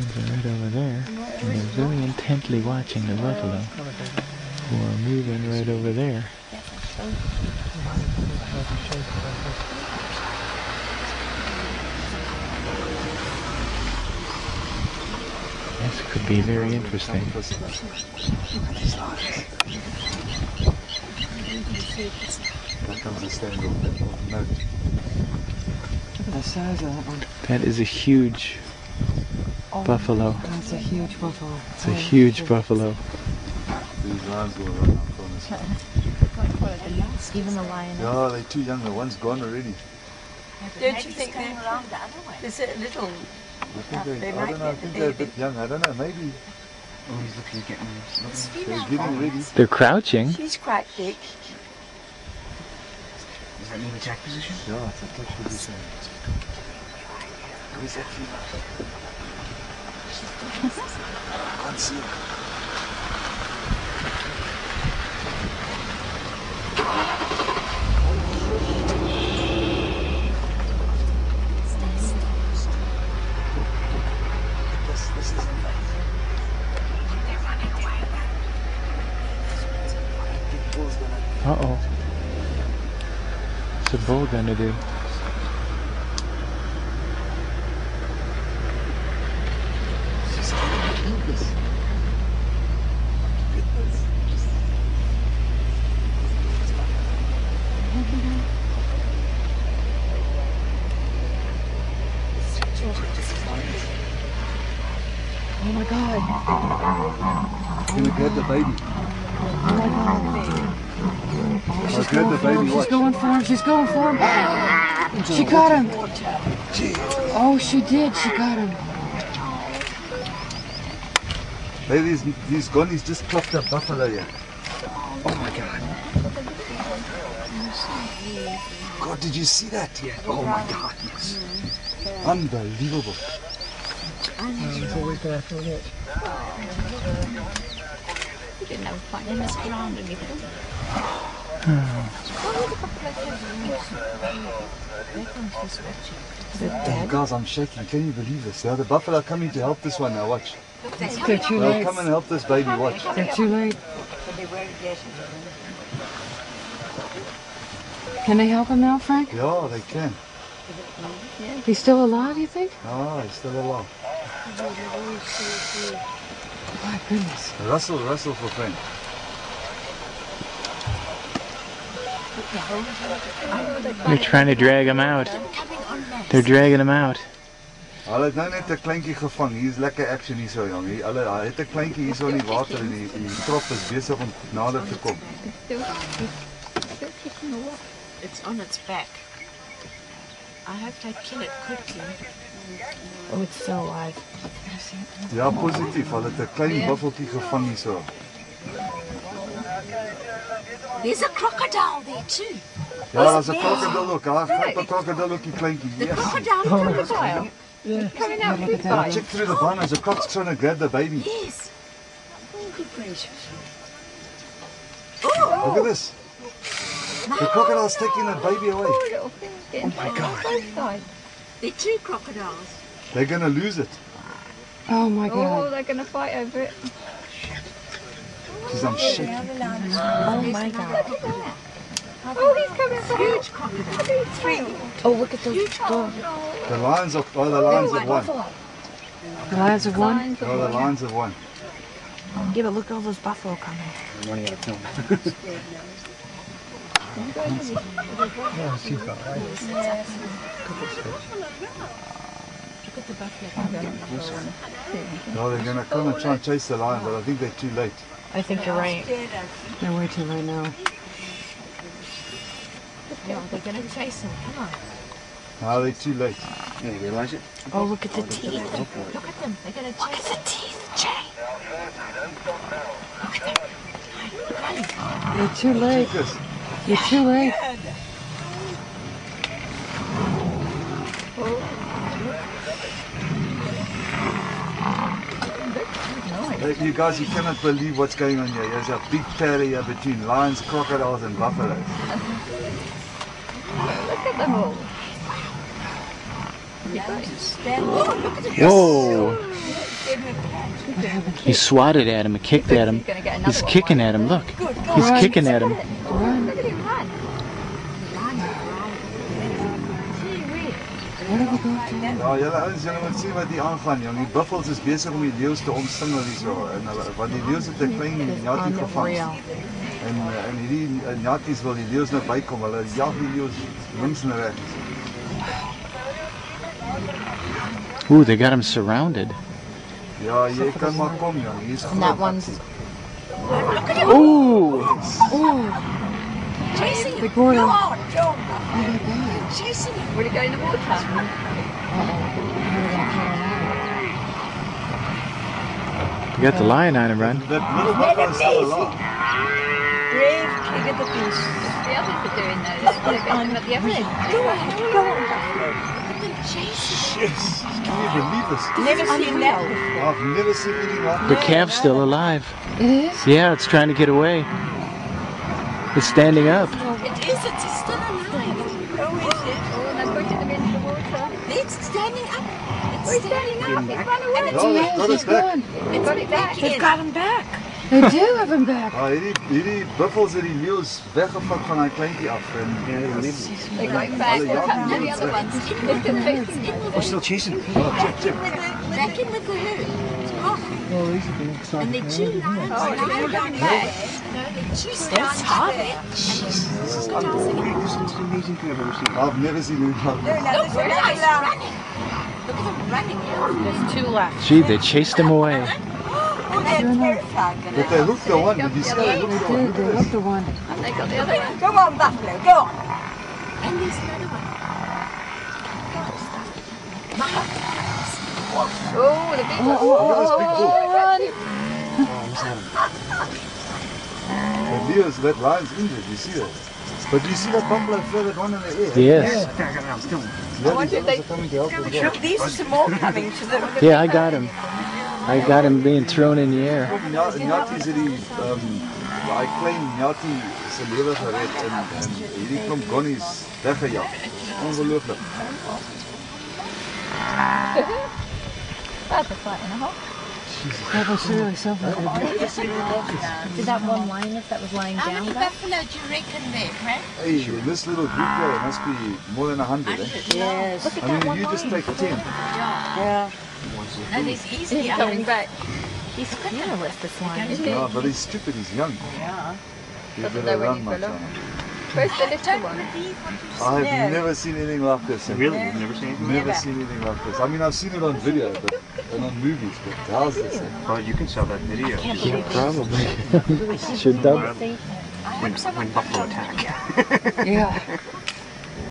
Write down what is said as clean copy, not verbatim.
lions are right over there, and they're very intently watching the buffalo, who are moving right over there. This could be very interesting. That is a huge buffalo. That's a huge buffalo. It's a huge buffalo. These lions will run up on us. Even the lion. Yeah, they're too young. The one's gone already. Don't you think they're around the other way? There's a little. I don't know. I think they're a bit young. I don't know. Maybe. Oh, he's looking at getting They're getting ready. They're crouching. She's quite big. Is that near the attack position? Yeah, it's a touch position. Where's that female? I can't see it. This is amazing. They're running away. What a big bull's gonna... Uh-oh. What's the bull gonna do? She's gonna eat this. Oh my God. Can we grab the baby? Oh my God. I'll grab the baby. She's going for him. She's going for him. She got him. Oh, she did. She got him. Baby, he's gone. He's just clocked a buffalo here. Oh my God. God, did you see that? Yeah. Oh my God, yes. Unbelievable. It's always going to forget. You didn't have quite in this ground anything. Oh, guys, I'm shaking. Can you believe this? Now the buffalo are coming to help this one. Now watch. They're too They'll late. come and help this baby. Watch. They're too late. Can they help him now, Frank? Yeah, they can. He's still alive, you think? Ah, he's still alive. My goodness. Rustle for Frank. They're trying to drag him out. They're dragging him out. Hulle het nou net 'n kleintjie gevang. Hier's lekker action hier so, jong. Hulle het 'n kleintjie hier so in die water en die trop is besig om nader te kom. It's on its back. I hope they kill it quickly. Oh, it's still alive. Ja, positief. Hulle het 'n klein buffeltjie gevang hier so. There's a crocodile there too. Ja, daar's 'n krokodil ook. Daar gaan 'n krokodil ook die kleintjie. The Yes. crocodile. Coming out through the Yeah, check through the barn as the croc's trying to grab the baby. Yes. Oh, good gracious. Look at this. The crocodile's taking the baby away. little thing getting Oh my God. both sides. There are two crocodiles. They're gonna lose it. Oh my Oh, God. they're going to fight over it. Jeez, I'm shaking. Oh my God. Oh, he's coming back. Huge crocodile. Three. Oh, look at those. The lions have won. The lions have won. Lines of Oh, the water. lions have won. Yeah, but look at all those buffalo coming. I'm running out of film. No, they're gonna come and try and chase the lion, but I think they're too late. I think you're right. They're way too late now. No, they're going to chase him. Come on. No, they're too late. Yeah, you realise it? Oh, look at the teeth. Look at them. They're going to chase The teeth, Jay. You're too late. Check this. You're too late. You guys, you cannot believe what's going on here. There's a big pair here between lions, crocodiles, and buffaloes. Look at them all. Whoa! He swatted at him and kicked at him. He's kicking at him, look. He's kicking at him. Look at him run. Ja, julle ouens, julle moet sien wat hier aangaan, jong. Die buffels is besig om die leeu's te omsingel hierso. En hulle, want die leeu's het 'n klein njatie gevang. En hierdie njaties wil die leeu's nou bykom. Hulle jag die leeu's links en regs. Ooh, they got him surrounded. Ja, jy kan maar kom, jong. Hier's And that one's Ooh! Chasing him. big royal. Go on, John. Chasing him. Will he go in the water? You got the lion on him, run. That little buffalo is still alive. Brave king of the beast. The others are doing those. They're getting them at the other end. Go on, Buffalo. Chasing him. Yes, can you believe this? Never seen that before. I've never seen anything like The that. calf's still alive. It is? Yeah, it's trying to get away. It's standing up. It is, it's still alive. Oh, is it? Oh, and they're pushing them into the water. It's standing up. Oh, he's standing up. He's run away. Ja, they've got He's it back. gone. They've got it back. They've got him back. They do have him back. Hierdie buffels het die leeu's weggevat van daai kleintjie af en They got him back. What's happened to the other ones? They're still chasing him. We're still chasing him. Back in with the herd. Oh. And they're two lions. Oh, they're going back. No, they're two lions. This is unbelievable. This is the amazing thing I've ever seen. I've never seen anything like that. Look, we're running. Look at them running. There's two left. Gee, they chased him away. Oh, they're terrified. But they hooked the one, did you see that? Look at the one. Dude, they hooked the one. And they got the other one. Go on, Buffalo, go on. And there's another one. Oh, the big one. Run! The leeu's, that lion's injured, you see that? But do you see that buffalo throw that one in the air? Yes. The wonder if they- others are coming to help as well. These are some more coming to them. Yeah, I got him. I got him being thrown in the air. Njaties het die daai klein njatie se lewe gered en hierdie klomp gonnies weggejag. Ongelooflik. That's a fight and a half. That was really something. Did that one lioness that was lying How down many go? buffalo do you reckon there, Frank? Hey, in this little group there must be more than 100, eh? Yes. Look at I that mean, one you just lion. take 10. Yeah. No, there's easily He's coming back. He's fearless, this lion. No, but he's stupid, he's young. Yeah. You Doesn't better know when run, you my fell off. son. Where's the little one? I've never seen anything like this. Really? You've never seen anything? Never seen anything like this. I mean, I've seen it on video and on movies, but how's this? Well, you can sell that video. Yeah, probably. Should double. When buffalo attack. Yeah.